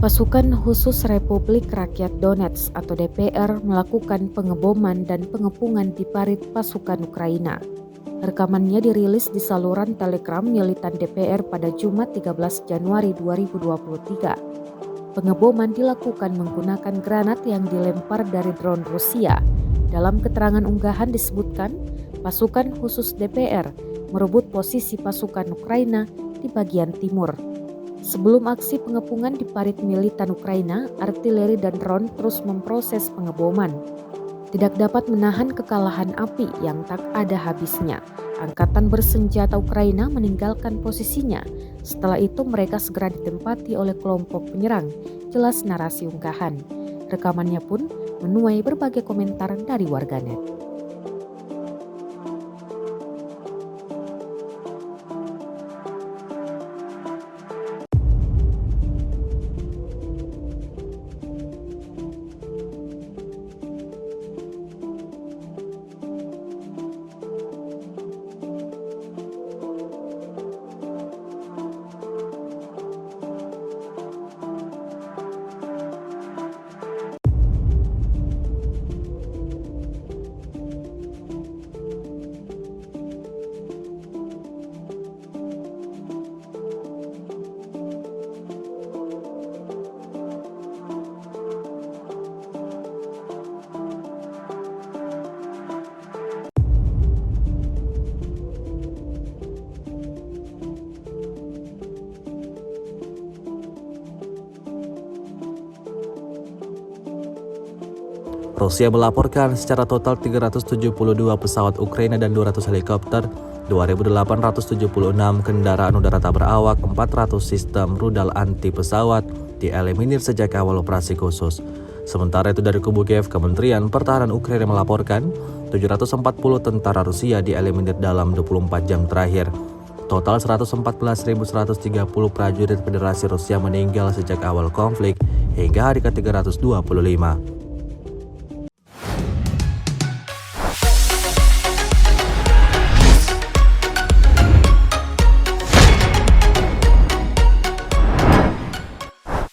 Pasukan Khusus Republik Rakyat Donetsk atau DPR melakukan pengeboman dan pengepungan di parit pasukan Ukraina. Rekamannya dirilis di saluran Telegram militan DPR pada Jumat 13 Januari 2023. Pengeboman dilakukan menggunakan granat yang dilempar dari drone Rusia. Dalam keterangan unggahan disebutkan, pasukan khusus DPR merebut posisi pasukan Ukraina di bagian timur. Sebelum aksi pengepungan di parit militan Ukraina, artileri dan drone terus memproses pengeboman. Tidak dapat menahan kekalahan api yang tak ada habisnya. Angkatan bersenjata Ukraina meninggalkan posisinya. Setelah itu mereka segera ditempati oleh kelompok penyerang, jelas narasi unggahan. Rekamannya pun menuai berbagai komentar dari warganet. Rusia melaporkan secara total 372 pesawat Ukraina dan 200 helikopter, 2.876 kendaraan udara tak berawak, 400 sistem rudal anti pesawat dieliminir sejak awal operasi khusus. Sementara itu dari kubu Kiev, Kementerian Pertahanan Ukraina melaporkan 740 tentara Rusia dieliminir dalam 24 jam terakhir. Total 114.130 prajurit Federasi Rusia meninggal sejak awal konflik hingga hari ke-325.